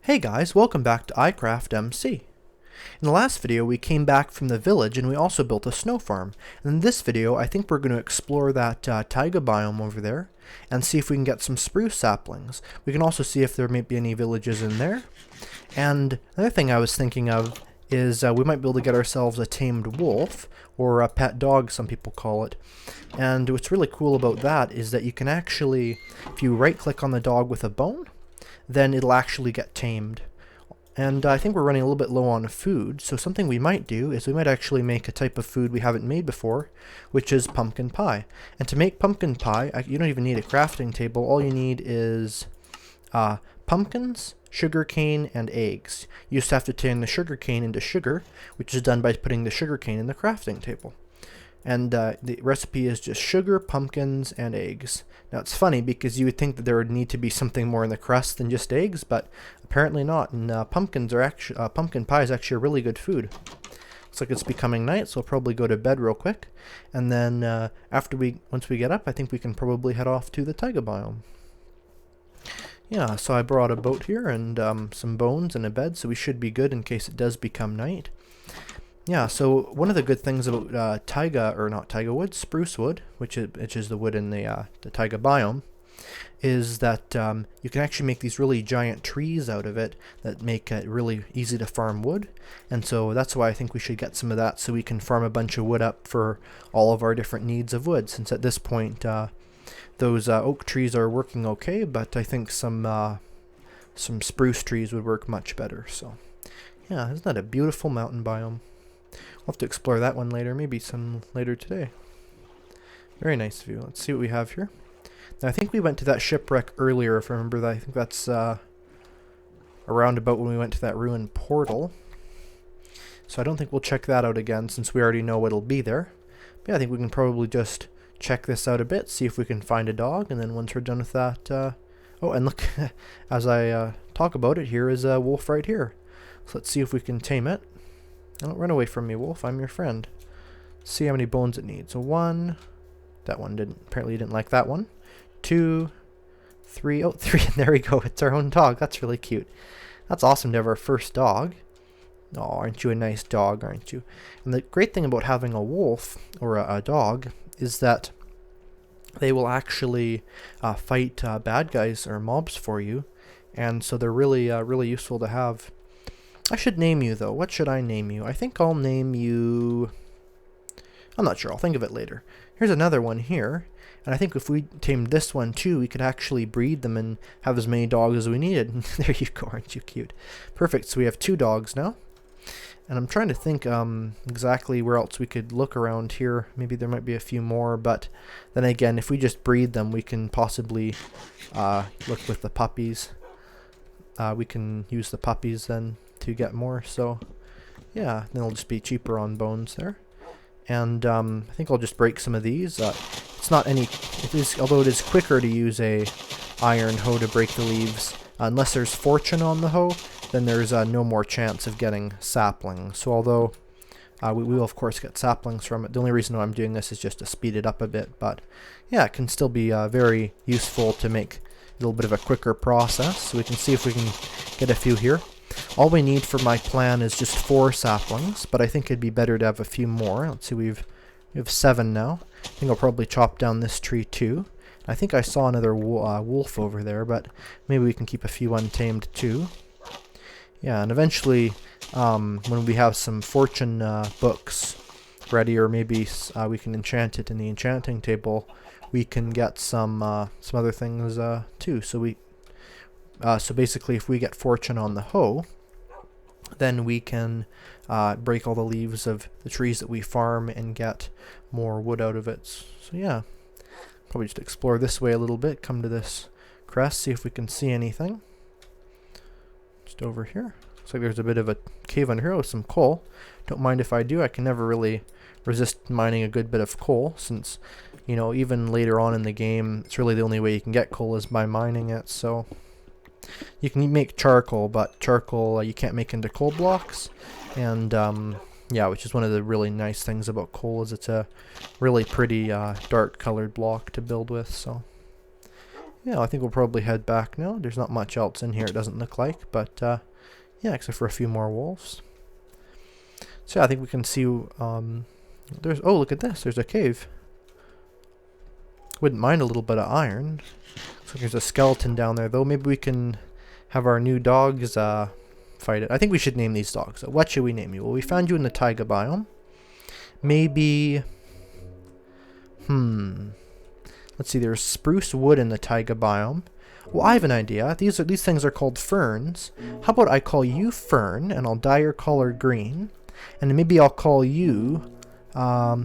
Hey guys, welcome back to Eyecraftmc. In the last video we came back from the village and we also built a snow farm. And in this video I think we're going to explore that Taiga biome over there and see if we can get some spruce saplings. We can also see if there may be any villages in there. And another thing I was thinking of is we might be able to get ourselves a tamed wolf, or a pet dog some people call it. And what's really cool about that is that you can actually, if you right click on the dog with a bone, then it'll actually get tamed. And I think we're running a little bit low on food, so something we might do is we might actually make a type of food we haven't made before, which is pumpkin pie. And to make pumpkin pie, you don't even need a crafting table. All you need is pumpkins, sugarcane, and eggs. You just have to turn the sugarcane into sugar, which is done by putting the sugarcane in the crafting table. And the recipe is just sugar, pumpkins, and eggs. Now it's funny because you would think that there would need to be something more in the crust than just eggs, but apparently not. And pumpkin pie is actually a really good food. Looks like it's becoming night, so I'll probably go to bed real quick. And then once we get up, I think we can probably head off to the taiga biome. Yeah, so I brought a boat here and some bones and a bed, so we should be good in case it does become night. Yeah, so one of the good things about spruce wood, which is the wood in the taiga biome, is that you can actually make these really giant trees out of it that make it really easy to farm wood. And so that's why I think we should get some of that so we can farm a bunch of wood up for all of our different needs of wood, since at this point those oak trees are working okay, but I think some spruce trees would work much better. So yeah, isn't that a beautiful mountain biome? We'll have to explore that one later, maybe some later today. Very nice view. Let's see what we have here. Now I think we went to that shipwreck earlier, if I remember that. I think that's around about when we went to that ruined portal. So I don't think we'll check that out again since we already know what'll be there. But yeah, I think we can probably just check this out a bit, see if we can find a dog, and then once we're done with that... oh, and look, as I talk about it, here is a wolf right here. So let's see if we can tame it. Don't run away from me, wolf. I'm your friend. See how many bones it needs. So 1. That one apparently didn't like that one. 2, 3. Oh, 3. There we go. It's our own dog. That's really cute. That's awesome to have our first dog. Oh, aren't you a nice dog, aren't you? And the great thing about having a wolf or a dog is that they will actually fight bad guys or mobs for you. And so they're really, really useful to have. I should name you, though. What should I name you? I think I'll name you... I'm not sure. I'll think of it later. Here's another one here. And I think if we tamed this one, too, we could actually breed them and have as many dogs as we needed. There you go. Aren't you cute? Perfect. So we have 2 dogs now. And I'm trying to think exactly where else we could look around here. Maybe there might be a few more. But then again, if we just breed them, we can possibly look with the puppies. We can use the puppies then to get more, so yeah, then it'll just be cheaper on bones there. And I think I'll just break some of these. It's not any, although it is quicker to use a iron hoe to break the leaves. Unless there's fortune on the hoe, then there's no more chance of getting saplings. So although we will of course get saplings from it, the only reason why I'm doing this is just to speed it up a bit. But yeah, it can still be very useful to make a little bit of a quicker process. So we can see if we can get a few here. All we need for my plan is just 4 saplings, but I think it'd be better to have a few more. Let's see, we have 7 now. I think I'll probably chop down this tree too. I think I saw another wolf over there, but maybe we can keep a few untamed too. Yeah, and eventually, when we have some fortune books ready, or maybe we can enchant it in the enchanting table, we can get some other things too. So basically, if we get fortune on the hoe, then we can break all the leaves of the trees that we farm and get more wood out of it. So yeah, probably just explore this way a little bit, come to this crest, see if we can see anything. Just over here. Looks like there's a bit of a cave under here with some coal. Don't mind if I do. I can never really resist mining a good bit of coal, since, you know, even later on in the game, it's really the only way you can get coal is by mining it. So you can make charcoal, but charcoal you can't make into coal blocks. And yeah, which is one of the really nice things about coal, is it's a really pretty dark colored block to build with. So Yeah, I think we'll probably head back now. There's not much else in here, it doesn't look like, but yeah, except for a few more wolves. So yeah, I think we can see, there's, oh, look at this, there's a cave. Wouldn't mind a little bit of iron. Looks like there's a skeleton down there, though. Maybe we can have our new dogs fight it. I think we should name these dogs. What should we name you? Well, we found you in the Taiga biome. Maybe, let's see, there's spruce wood in the Taiga biome. Well, I have an idea. These things are called ferns. How about I call you Fern, and I'll dye your color green, and then maybe I'll call you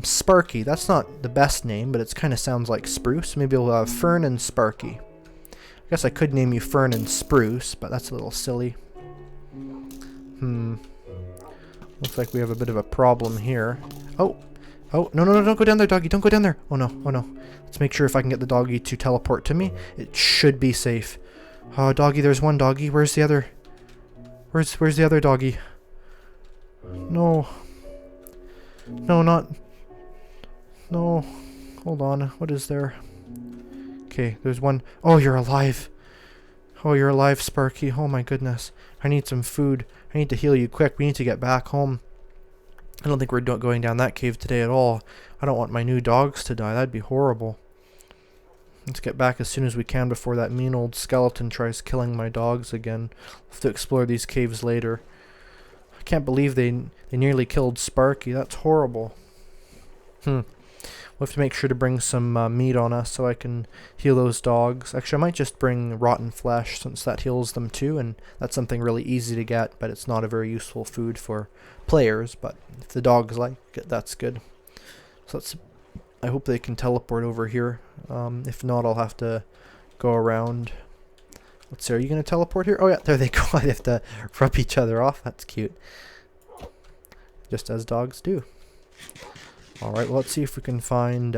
Sparky. That's not the best name, but it kind of sounds like spruce. Maybe we'll have Fern and Sparky. I guess I could name you Fern and Spruce, but that's a little silly. Looks like we have a bit of a problem here. Oh, no, don't go down there, doggy. Don't go down there. Oh no. Let's make sure if I can get the doggy to teleport to me. It should be safe. Oh, doggy, there's one doggy. Where's the other? Where's the other doggy? No. No. Hold on. What is there? Okay, there's one. Oh, you're alive. Oh, you're alive, Sparky. Oh my goodness. I need some food. I need to heal you quick. We need to get back home. I don't think we're going down that cave today at all. I don't want my new dogs to die. That'd be horrible. Let's get back as soon as we can before that mean old skeleton tries killing my dogs again. We'll have to explore these caves later. I can't believe they nearly killed Sparky. That's horrible. We'll have to make sure to bring some meat on us so I can heal those dogs. Actually, I might just bring rotten flesh since that heals them too, and that's something really easy to get, but it's not a very useful food for players, but if the dogs like it, that's good. So I hope they can teleport over here. If not, I'll have to go around. Let's see, are you going to teleport here? Oh yeah, there they go. I have to rub each other off. That's cute. Just as dogs do. Alright, well, let's see if we can find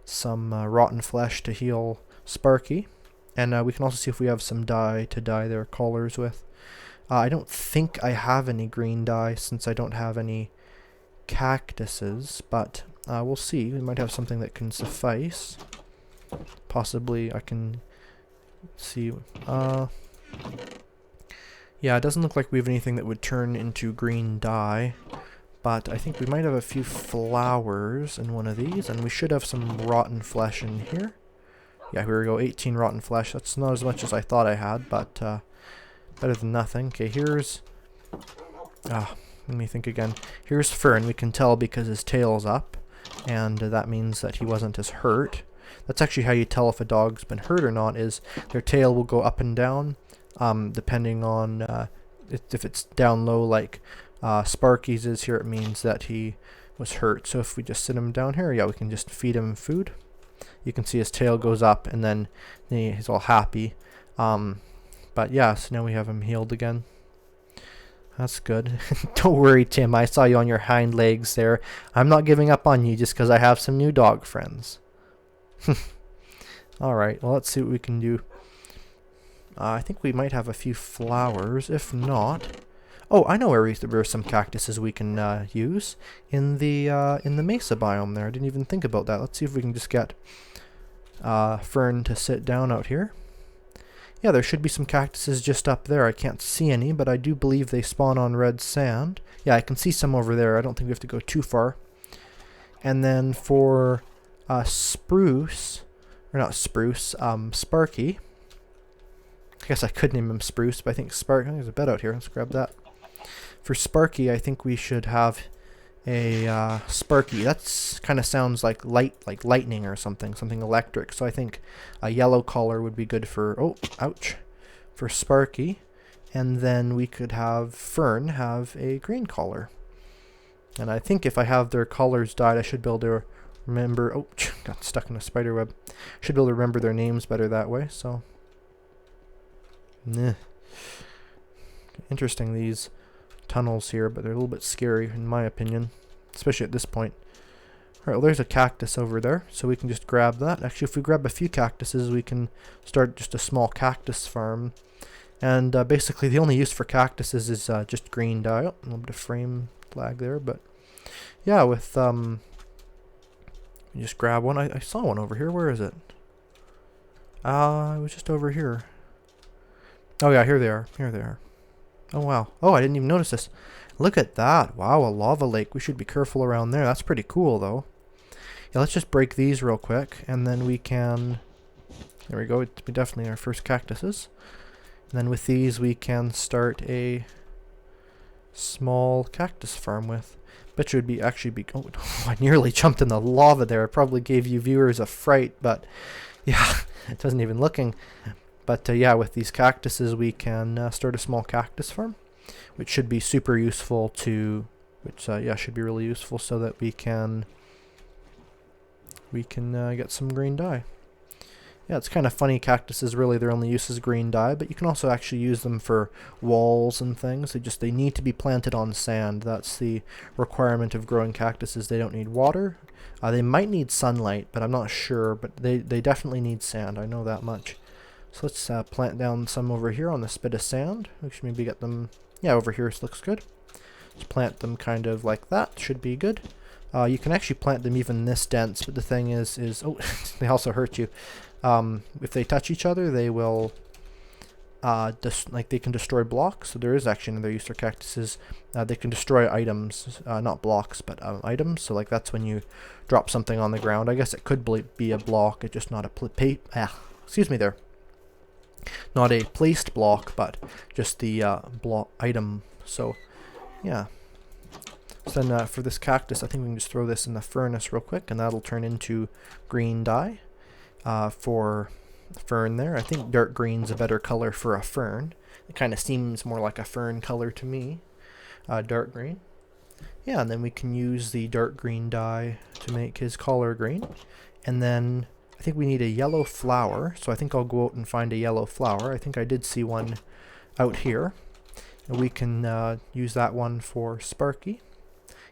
some rotten flesh to heal Sparky. And we can also see if we have some dye to dye their collars with. I don't think I have any green dye since I don't have any cactuses, but we'll see. We might have something that can suffice. Possibly I can see. Yeah, it doesn't look like we have anything that would turn into green dye. But I think we might have a few flowers in one of these, and we should have some rotten flesh in here. Yeah, here we go, 18 rotten flesh. That's not as much as I thought I had, but better than nothing. Okay, here's... let me think again. Here's Fern. We can tell because his tail's up, and that means that he wasn't as hurt. That's actually how you tell if a dog's been hurt or not, is their tail will go up and down, depending on if it's down low like... Sparky's is here, it means that he was hurt. So if we just sit him down here, yeah, we can just feed him food. You can see his tail goes up and then he's all happy. But yeah, so now we have him healed again. That's good. Don't worry, Tim, I saw you on your hind legs there. I'm not giving up on you just because I have some new dog friends. Alright, well, let's see what we can do. I think we might have a few flowers. If not... Oh, I know where there are some cactuses we can use in the mesa biome there. I didn't even think about that. Let's see if we can just get Fern to sit down out here. Yeah, there should be some cactuses just up there. I can't see any, but I do believe they spawn on red sand. Yeah, I can see some over there. I don't think we have to go too far. And then for Spruce, or not Spruce, Sparky. I guess I could name him Spruce, but I think there's a bed out here. Let's grab that. For Sparky, I think we should have a Sparky. That's kind of sounds like lightning or something electric. So I think a yellow collar would be good for, oh, ouch, for Sparky. And then we could have Fern have a green collar. And I think if I have their collars dyed, I should be able to remember, oh, got stuck in a spider web. Should be able to remember their names better that way, so. Interesting, these tunnels here, but they're a little bit scary in my opinion, especially at this point. Alright, well, there's a cactus over there, so we can just grab that. Actually, if we grab a few cactuses, we can start just a small cactus farm. And basically, the only use for cactuses is just green dye. Oh, a little bit of frame lag there, but yeah, with you just grab one. I saw one over here. Where is it? It was just over here. Oh yeah, here they are. Here they are. Oh wow. Oh, I didn't even notice this. Look at that. Wow, a lava lake. We should be careful around there. That's pretty cool though. Yeah, let's just break these real quick, and then we can... There we go. It's definitely our first cactuses. And then with these we can start a small cactus farm with. Bet you would be actually be... Oh, I nearly jumped in the lava there. I probably gave you viewers a fright, but yeah, it wasn't even looking. But yeah, with these cactuses we can start a small cactus farm, which should be super useful to... yeah, should be really useful so that we can get some green dye. Yeah, it's kind of funny, cactuses really their only use is green dye, but you can also actually use them for walls and things. They need to be planted on sand. That's the requirement of growing cactuses. They don't need water. They might need sunlight, but I'm not sure, but they definitely need sand. I know that much. So let's plant down some over here on this bit of sand. We should maybe get them, yeah, over here looks good. Let's plant them kind of like that, should be good. You can actually plant them even this dense, but the thing is oh, they also hurt you. If they touch each other, they will, they can destroy blocks. So there is actually another use for cactuses. They can destroy items, not blocks, but items. So like that's when you drop something on the ground. I guess it could be a block, it's just not a excuse me there. Not a placed block, but just the block item. So yeah. So then for this cactus, I think we can just throw this in the furnace real quick, and that'll turn into green dye. For fern there. I think dark green's a better color for a fern. It kind of seems more like a fern color to me. Dark green. Yeah, and then we can use the dark green dye to make his collar green. And then I think we need a yellow flower, so I think I'll go out and find a yellow flower. I think I did see one out here. And we can use that one for Sparky.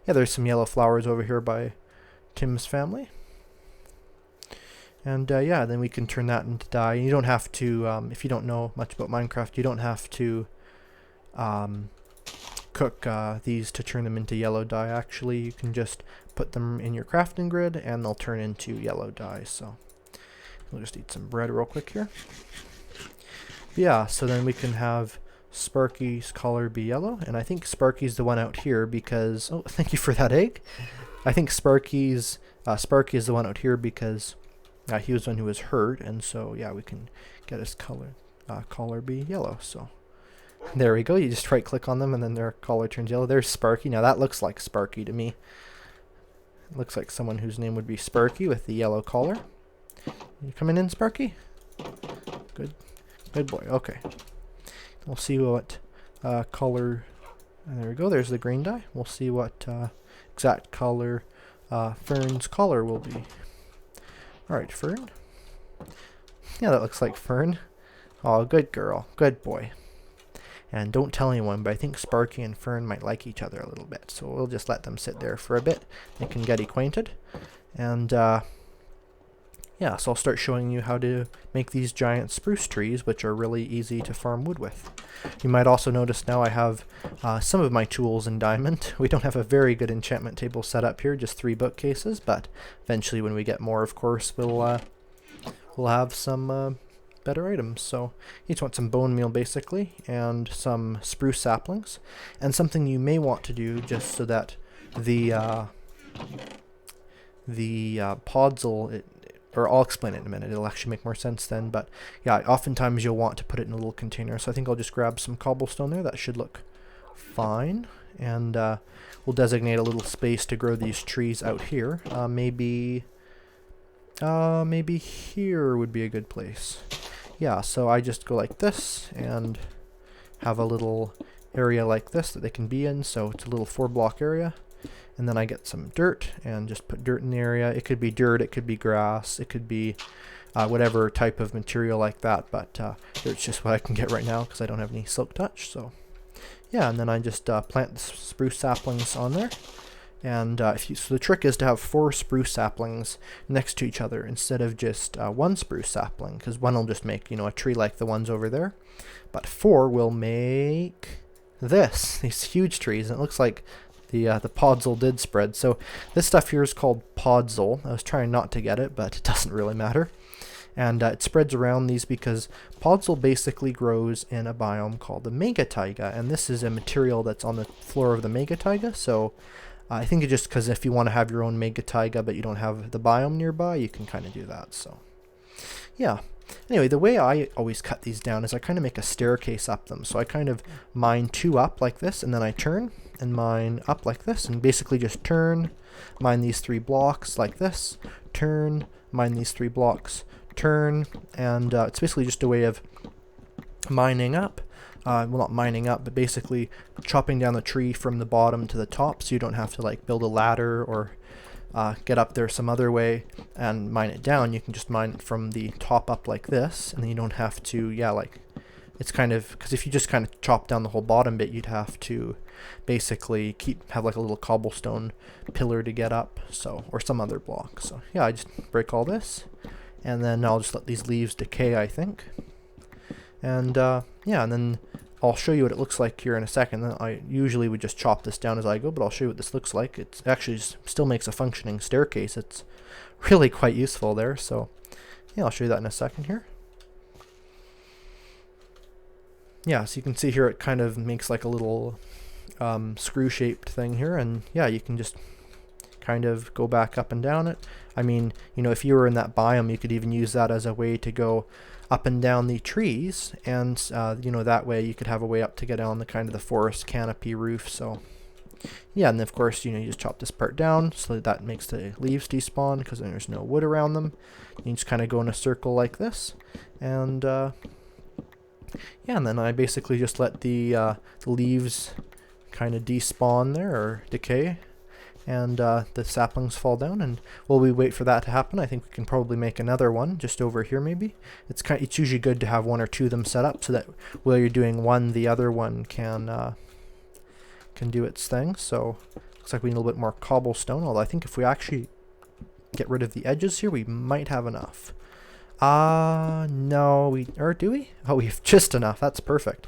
Yeah, there's some yellow flowers over here by Tim's family. And yeah, then we can turn that into dye. You don't have to, if you don't know much about Minecraft, you don't have to cook these to turn them into yellow dye. Actually, you can just put them in your crafting grid and they'll turn into yellow dye. So we'll just eat some bread real quick here. Yeah, so then we can have Sparky's color be yellow, and I think Sparky's the one out here because... Oh, thank you for that egg. I think Sparky is the one out here because... he was the one who was hurt, and so yeah, we can get his collar be yellow. So there we go. You just right click on them and then their collar turns yellow. There's Sparky. Now that looks like Sparky to me. It looks like someone whose name would be Sparky with the yellow collar. You coming in, Sparky? Good boy. Okay, we'll see what color. There we go. There's the green dye. We'll see what exact color Fern's collar will be. Alright, Fern. Yeah, that looks like Fern. Oh, good girl. Good boy. And don't tell anyone, but I think Sparky and Fern might like each other a little bit. So we'll just let them sit there for a bit. They can get acquainted. And, yeah, so I'll start showing you how to make these giant spruce trees, which are really easy to farm wood with. You might also notice now I have some of my tools in diamond. We don't have a very good enchantment table set up here, just 3 bookcases, but eventually when we get more, of course, we'll have some better items. So you just want some bone meal basically, and some spruce saplings, and something you may want to do just so that the podzol, or I'll explain it in a minute, it'll actually make more sense then, but yeah, oftentimes you'll want to put it in a little container, so I think I'll just grab some cobblestone there. That should look fine, and we'll designate a little space to grow these trees out here. Maybe here would be a good place. Yeah, so I just go like this, and have a little area like this that they can be in, so it's a little 4-block area. And then I get some dirt and just put dirt in the area. It could be dirt, it could be grass, it could be whatever type of material like that, but dirt's just what I can get right now because I don't have any silk touch. So yeah, and then I just plant the spruce saplings on there. And so the trick is to have 4 spruce saplings next to each other instead of just 1 spruce sapling, because one will just make, a tree like the ones over there, but 4 will make these huge trees. And it looks like the podzol did spread. So this stuff here is called podzol. I was trying not to get it, but it doesn't really matter. And it spreads around these because podzol basically grows in a biome called the mega taiga, and this is a material that's on the floor of the mega taiga. So I think it's just because if you want to have your own mega taiga but you don't have the biome nearby, you can kind of do that. So yeah. Anyway, the way I always cut these down is I kind of make a staircase up them. So I kind of mine 2 up like this, and then I turn and mine up like this, and basically just turn, mine these 3 blocks like this, turn, mine these 3 blocks, turn, and it's basically just a way of mining up. Well, not mining up, but basically chopping down the tree from the bottom to the top, so you don't have to like build a ladder or get up there some other way and mine it down. You can just mine it from the top up like this, and then you don't have to, it's kind of, because if you just kind of chop down the whole bottom bit, you'd have to basically have like a little cobblestone pillar to get up, so, or some other block. So yeah, I just break all this, and then I'll just let these leaves decay, I think. And yeah, and then I'll show you what it looks like here in a second. I usually would just chop this down as I go, but I'll show you what this looks like. It actually still makes a functioning staircase. It's really quite useful there. So yeah, I'll show you that in a second here. Yeah, so you can see here it kind of makes like a little screw-shaped thing here, and yeah, you can just kind of go back up and down it. I mean, you know, if you were in that biome, you could even use that as a way to go up and down the trees, and you know, that way you could have a way up to get on the kind of the forest canopy roof. So yeah, and of course, you know, you just chop this part down so that makes the leaves despawn because then there's no wood around them. You just kind of go in a circle like this, and yeah, and then I basically just let the leaves kind of despawn there, or decay, and the saplings fall down. And while we wait for that to happen, I think we can probably make another one just over here maybe. It's usually good to have 1 or 2 of them set up so that while you're doing one, the other one can do its thing. So looks like we need a little bit more cobblestone, although I think if we actually get rid of the edges here, we might have enough. No, or do we? Oh, we have just enough. That's perfect.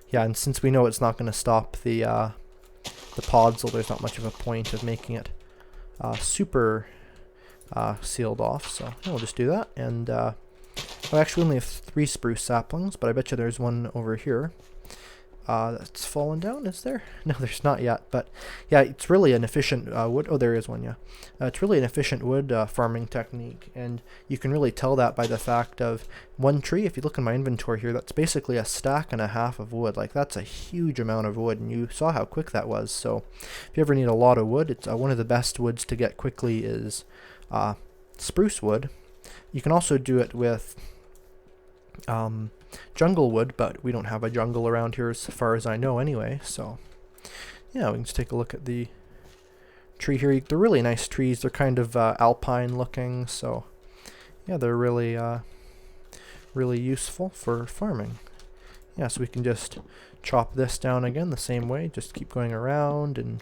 Yeah, and since we know it's not going to stop the podzol, there's not much of a point of making it super sealed off. So yeah, we'll just do that. And well, actually we only have 3 spruce saplings, but I bet you there's one over here that's fallen down. Is there? No, there's not yet. But yeah, it's really an efficient wood. Oh, there is one. Yeah, it's really an efficient wood farming technique, and you can really tell that by the fact of one tree. If you look in my inventory here, that's basically a stack and a half of wood. Like, that's a huge amount of wood, and you saw how quick that was. So if you ever need a lot of wood, it's one of the best woods to get quickly is spruce wood. You can also do it with jungle wood, but we don't have a jungle around here as far as I know anyway. So yeah, we can just take a look at the tree here. They're really nice trees. They're kind of alpine looking, so yeah, they're really really useful for farming. Yeah, so we can just chop this down again the same way, just keep going around and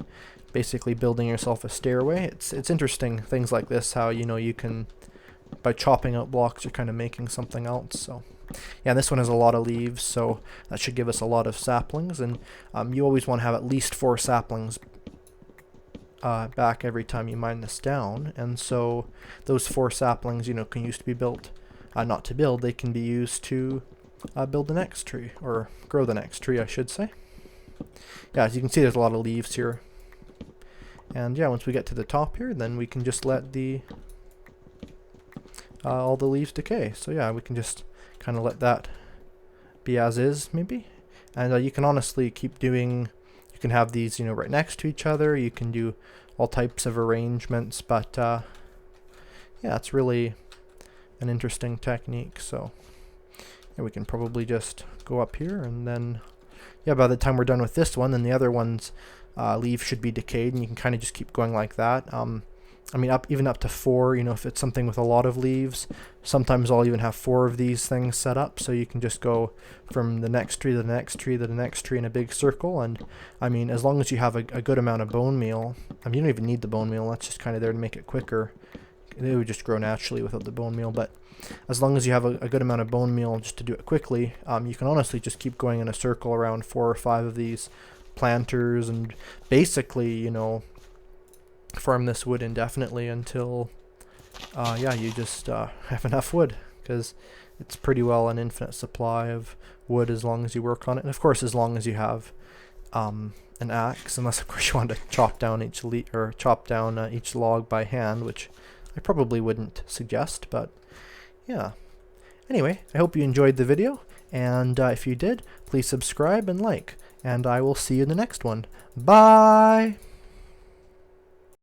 basically building yourself a stairway. It's interesting things like this, how, you know, you can, by chopping out blocks, you're kind of making something else. So yeah, this one has a lot of leaves, so that should give us a lot of saplings, and you always want to have at least 4 saplings back every time you mine this down. And so those 4 saplings, you know, can use to be built, not to build, they can be used to build the next tree, or grow the next tree, I should say. Yeah, as you can see, there's a lot of leaves here. And yeah, once we get to the top here, then we can just let the all the leaves decay. So yeah, we can just kind of let that be as is, maybe. And you can honestly keep doing, you can have these, you know, right next to each other. You can do all types of arrangements, but yeah, it's really an interesting technique. So yeah, we can probably just go up here, and then yeah, by the time we're done with this one, then the other one's leaves should be decayed, and you can kind of just keep going like that. I mean, even up to 4, you know, if it's something with a lot of leaves, sometimes I'll even have 4 of these things set up, so you can just go from the next tree to the next tree to the next tree in a big circle. And I mean, as long as you have a good amount of bone meal, I mean, you don't even need the bone meal, that's just kind of there to make it quicker. It would just grow naturally without the bone meal, but as long as you have a good amount of bone meal just to do it quickly, you can honestly just keep going in a circle around 4 or 5 of these planters, and basically, you know, farm this wood indefinitely until yeah, you just have enough wood, because it's pretty well an infinite supply of wood as long as you work on it, and of course as long as you have an axe, unless of course you want to chop down each each log by hand, which I probably wouldn't suggest, but yeah. Anyway, I hope you enjoyed the video, and if you did, please subscribe and like, and I will see you in the next one. Bye!